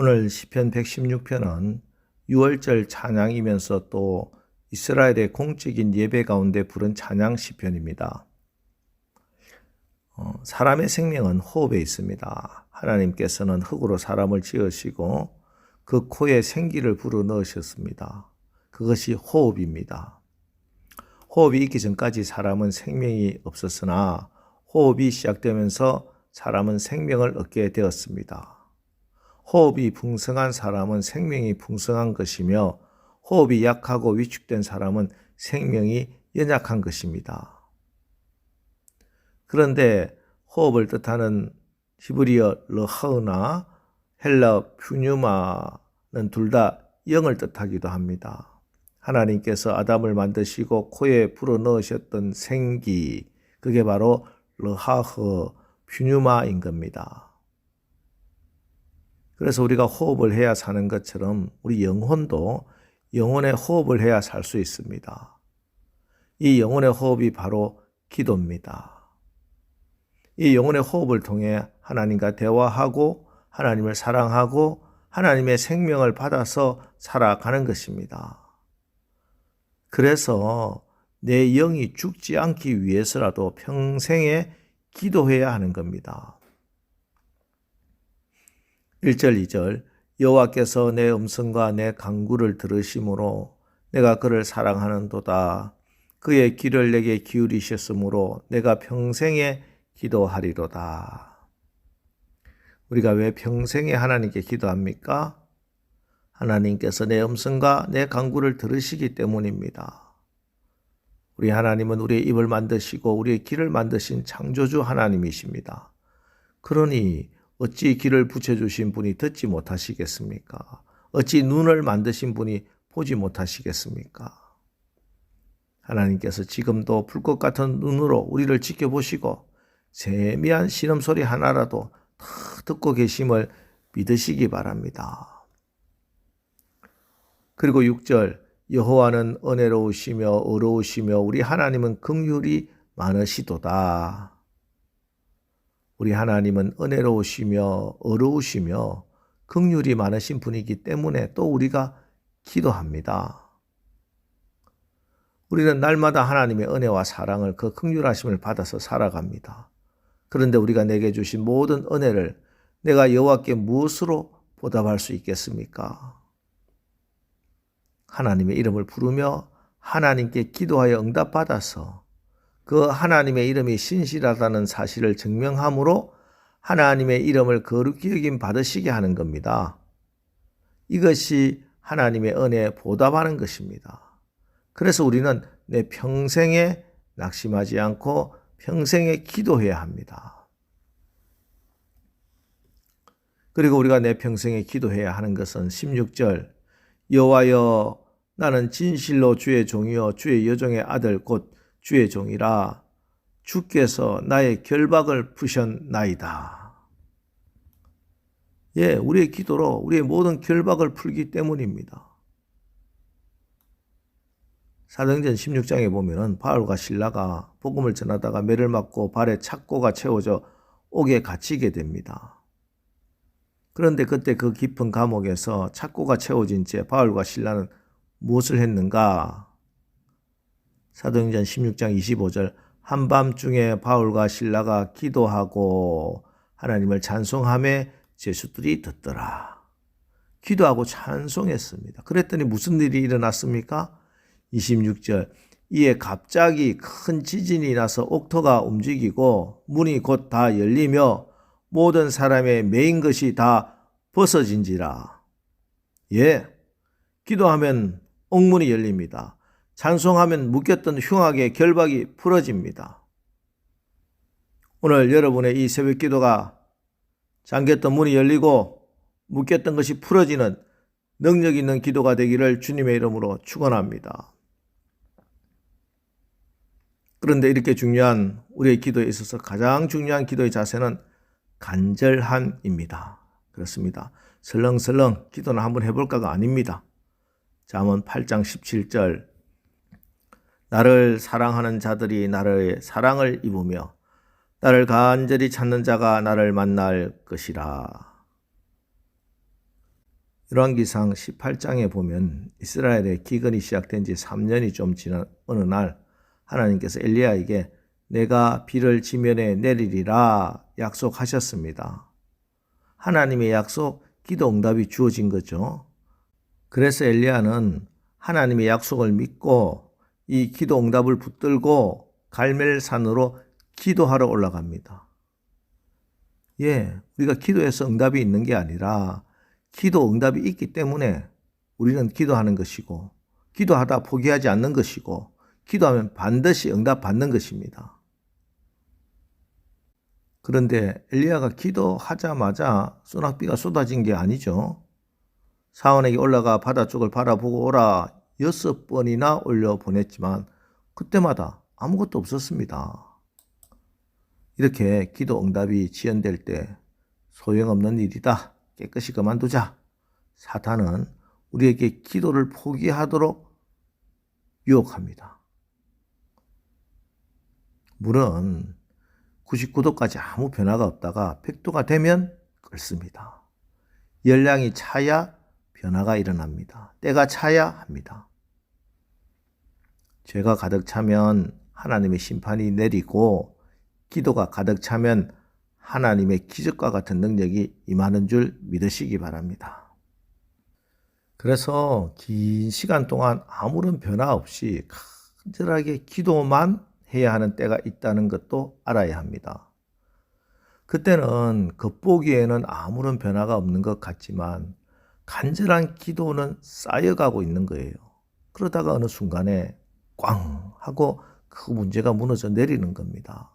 오늘 시편 116편은 유월절 찬양이면서 또 이스라엘의 공적인 예배 가운데 부른 찬양 시편입니다. 사람의 생명은 호흡에 있습니다. 하나님께서는 흙으로 사람을 지으시고 그 코에 생기를 불어넣으셨습니다. 그것이 호흡입니다. 호흡이 있기 전까지 사람은 생명이 없었으나 호흡이 시작되면서 사람은 생명을 얻게 되었습니다. 호흡이 풍성한 사람은 생명이 풍성한 것이며 호흡이 약하고 위축된 사람은 생명이 연약한 것입니다. 그런데 호흡을 뜻하는 히브리어 르하으나 헬라 퓨뉴마는 둘 다 영을 뜻하기도 합니다. 하나님께서 아담을 만드시고 코에 불어넣으셨던 생기, 그게 바로 르하흐 퓨뉴마인 겁니다. 그래서 우리가 호흡을 해야 사는 것처럼 우리 영혼도 영혼의 호흡을 해야 살 수 있습니다. 이 영혼의 호흡이 바로 기도입니다. 이 영혼의 호흡을 통해 하나님과 대화하고 하나님을 사랑하고 하나님의 생명을 받아서 살아가는 것입니다. 그래서 내 영이 죽지 않기 위해서라도 평생에 기도해야 하는 겁니다. 1절, 2절 여호와께서 내 음성과 내 간구를 들으심으로 내가 그를 사랑하는도다. 그의 귀를 내게 기울이셨으므로 내가 평생에 기도하리로다. 우리가 왜 평생에 하나님께 기도합니까? 하나님께서 내 음성과 내 간구를 들으시기 때문입니다. 우리 하나님은 우리의 입을 만드시고 우리의 귀를 만드신 창조주 하나님이십니다. 그러니 어찌 귀를 붙여주신 분이 듣지 못하시겠습니까? 어찌 눈을 만드신 분이 보지 못하시겠습니까? 하나님께서 지금도 불꽃 같은 눈으로 우리를 지켜보시고 세미한 신음소리 하나라도 다 듣고 계심을 믿으시기 바랍니다. 그리고 6절 여호와는 은혜로우시며 의로우시며 우리 하나님은 긍휼이 많으시도다. 우리 하나님은 은혜로우시며 의로우시며 긍휼이 많으신 분이기 때문에 또 우리가 기도합니다. 우리는 날마다 하나님의 은혜와 사랑을 그 긍휼하심을 받아서 살아갑니다. 그런데 우리가 내게 주신 모든 은혜를 내가 여호와께 무엇으로 보답할 수 있겠습니까? 하나님의 이름을 부르며 하나님께 기도하여 응답받아서 그 하나님의 이름이 신실하다는 사실을 증명함으로 하나님의 이름을 거룩히 여김 받으시게 하는 겁니다. 이것이 하나님의 은혜에 보답하는 것입니다. 그래서 우리는 내 평생에 낙심하지 않고 평생에 기도해야 합니다. 그리고 우리가 내 평생에 기도해야 하는 것은 16절 여호와여 나는 진실로 주의 종이요 주의 여종의 아들 곧 주의 종이라 주께서 나의 결박을 푸셨나이다. 우리의 기도로 우리의 모든 결박을 풀기 때문입니다. 사도행전 16장에 보면은 바울과 실라가 복음을 전하다가 매를 맞고 발에 착고가 채워져 옥에 갇히게 됩니다. 그런데 그때 그 깊은 감옥에서 착고가 채워진 채 바울과 실라는 무엇을 했는가? 사도행전 16장 25절 한밤중에 바울과 실라가 기도하고 하나님을 찬송하며 제수들이 듣더라. 기도하고 찬송했습니다. 그랬더니 무슨 일이 일어났습니까? 26절 이에 갑자기 큰 지진이 나서 옥토가 움직이고 문이 곧 다 열리며 모든 사람의 매인 것이 다 벗어진지라. 기도하면 옥문이 열립니다. 찬송하면 묶였던 흉악의 결박이 풀어집니다. 오늘 여러분의 이 새벽 기도가 잠겼던 문이 열리고 묶였던 것이 풀어지는 능력 있는 기도가 되기를 주님의 이름으로 축원합니다. 그런데 이렇게 중요한 우리의 기도에 있어서 가장 중요한 기도의 자세는 간절함입니다. 그렇습니다. 설렁설렁 기도는 한번 해볼까가 아닙니다. 잠언 8장 17절 나를 사랑하는 자들이 나를 사랑을 입으며 나를 간절히 찾는 자가 나를 만날 것이라. 열왕기상 18장에 보면 이스라엘의 기근이 시작된 지 3년이 좀 지난 어느 날 하나님께서 엘리야에게 내가 비를 지면에 내리리라 약속하셨습니다. 하나님의 약속, 기도 응답이 주어진 거죠. 그래서 엘리야는 하나님의 약속을 믿고 이 기도 응답을 붙들고 갈멜산으로 기도하러 올라갑니다. 우리가 기도해서 응답이 있는 게 아니라 기도 응답이 있기 때문에 우리는 기도하는 것이고 기도하다 포기하지 않는 것이고 기도하면 반드시 응답받는 것입니다. 그런데 엘리야가 기도하자마자 소낙비가 쏟아진 게 아니죠. 사원에게 올라가 바다 쪽을 바라보고 오라 6번이나 올려 보냈지만 그때마다 아무것도 없었습니다. 이렇게 기도 응답이 지연될 때 소용없는 일이다. 깨끗이 그만두자. 사탄은 우리에게 기도를 포기하도록 유혹합니다. 물은 99도까지 아무 변화가 없다가 100도가 되면 끓습니다. 열량이 차야 변화가 일어납니다. 때가 차야 합니다. 죄가 가득 차면 하나님의 심판이 내리고 기도가 가득 차면 하나님의 기적과 같은 능력이 임하는 줄 믿으시기 바랍니다. 그래서 긴 시간 동안 아무런 변화 없이 간절하게 기도만 해야 하는 때가 있다는 것도 알아야 합니다. 그때는 겉보기에는 아무런 변화가 없는 것 같지만 간절한 기도는 쌓여가고 있는 거예요. 그러다가 어느 순간에 꽝 하고 그 문제가 무너져 내리는 겁니다.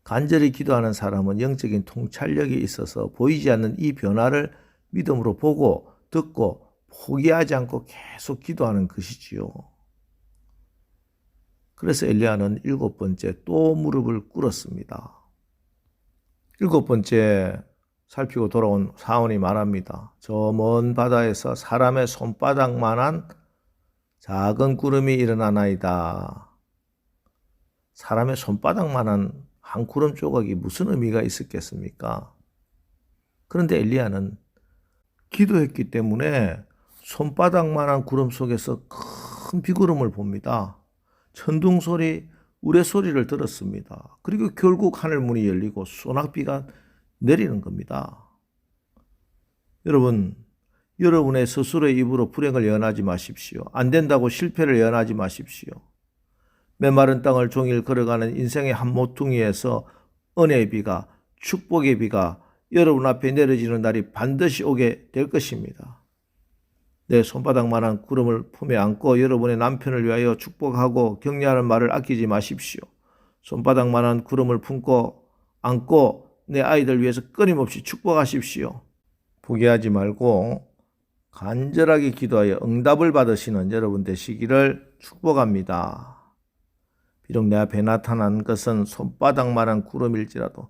간절히 기도하는 사람은 영적인 통찰력이 있어서 보이지 않는 이 변화를 믿음으로 보고 듣고 포기하지 않고 계속 기도하는 것이지요. 그래서 엘리야는 7번째 또 무릎을 꿇었습니다. 7번째 살피고 돌아온 사원이 말합니다. 저 먼 바다에서 사람의 손바닥만한 작은 구름이 일어나나이다. 사람의 손바닥만한 한 구름 조각이 무슨 의미가 있었겠습니까? 그런데 엘리야는 기도했기 때문에 손바닥만한 구름 속에서 큰 비구름을 봅니다. 천둥소리, 우레소리를 들었습니다. 그리고 결국 하늘문이 열리고 소낙비가 내리는 겁니다. 여러분, 여러분의 스스로의 입으로 불행을 예언하지 마십시오. 안 된다고 실패를 예언하지 마십시오. 메마른 땅을 종일 걸어가는 인생의 한 모퉁이에서 은혜의 비가, 축복의 비가 여러분 앞에 내려지는 날이 반드시 오게 될 것입니다. 내 손바닥만한 구름을 품에 안고 여러분의 남편을 위하여 축복하고 격려하는 말을 아끼지 마십시오. 손바닥만한 구름을 품고 안고 내 아이들 위해서 끊임없이 축복하십시오. 포기하지 말고 간절하게 기도하여 응답을 받으시는 여러분 되시기를 축복합니다. 비록 내 앞에 나타난 것은 손바닥만한 구름일지라도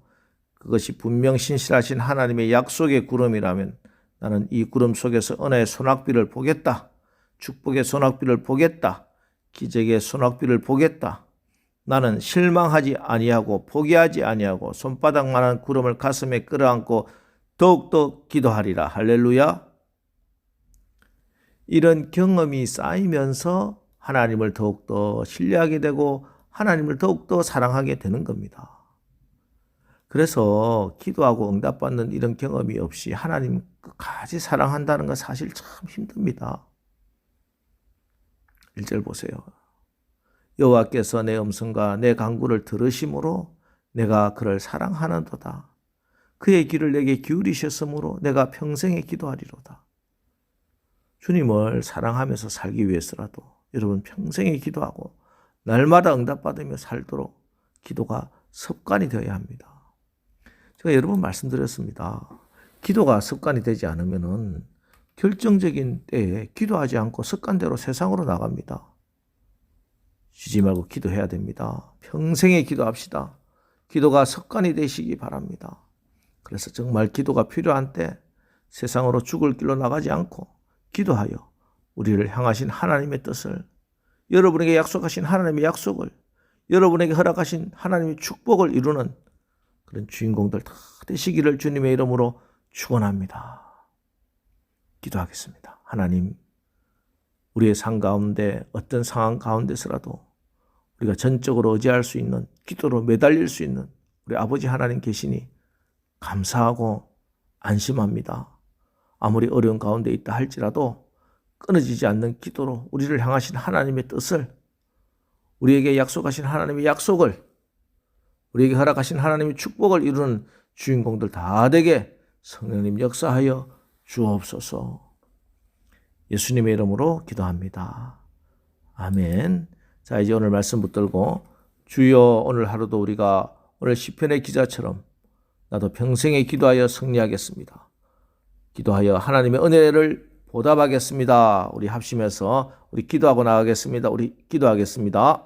그것이 분명 신실하신 하나님의 약속의 구름이라면 나는 이 구름 속에서 은혜의 소낙비를 보겠다. 축복의 소낙비를 보겠다. 기적의 소낙비를 보겠다. 나는 실망하지 아니하고 포기하지 아니하고 손바닥만한 구름을 가슴에 끌어안고 더욱더 기도하리라. 할렐루야. 이런 경험이 쌓이면서 하나님을 더욱더 신뢰하게 되고 하나님을 더욱더 사랑하게 되는 겁니다. 그래서 기도하고 응답받는 이런 경험이 없이 하나님 끝까지 사랑한다는 건 사실 참 힘듭니다. 1절 보세요. 여호와께서 내 음성과 내 간구를 들으심으로 내가 그를 사랑하는도다. 그의 귀를 내게 기울이셨으므로 내가 평생에 기도하리로다. 주님을 사랑하면서 살기 위해서라도 여러분 평생에 기도하고 날마다 응답받으며 살도록 기도가 습관이 되어야 합니다. 제가 여러 번 말씀드렸습니다. 기도가 습관이 되지 않으면 결정적인 때에 기도하지 않고 습관대로 세상으로 나갑니다. 쉬지 말고 기도해야 됩니다. 평생에 기도합시다. 기도가 습관이 되시기 바랍니다. 그래서 정말 기도가 필요한 때 세상으로 죽을 길로 나가지 않고 기도하여 우리를 향하신 하나님의 뜻을, 여러분에게 약속하신 하나님의 약속을, 여러분에게 허락하신 하나님의 축복을 이루는 그런 주인공들 다 되시기를 주님의 이름으로 축원합니다. 기도하겠습니다. 하나님, 우리의 삶 가운데 어떤 상황 가운데서라도 우리가 전적으로 의지할 수 있는, 기도로 매달릴 수 있는 우리 아버지 하나님 계시니 감사하고 안심합니다. 아무리 어려운 가운데 있다 할지라도 끊어지지 않는 기도로 우리를 향하신 하나님의 뜻을, 우리에게 약속하신 하나님의 약속을, 우리에게 허락하신 하나님의 축복을 이루는 주인공들 다 되게 성령님 역사하여 주옵소서. 예수님의 이름으로 기도합니다. 아멘. 자, 이제 오늘 말씀 붙들고 주여, 오늘 하루도 우리가 오늘 시편의 기자처럼 나도 평생에 기도하여 승리하겠습니다. 기도하여 하나님의 은혜를 보답하겠습니다. 우리 합심해서 우리 기도하고 나가겠습니다. 우리 기도하겠습니다.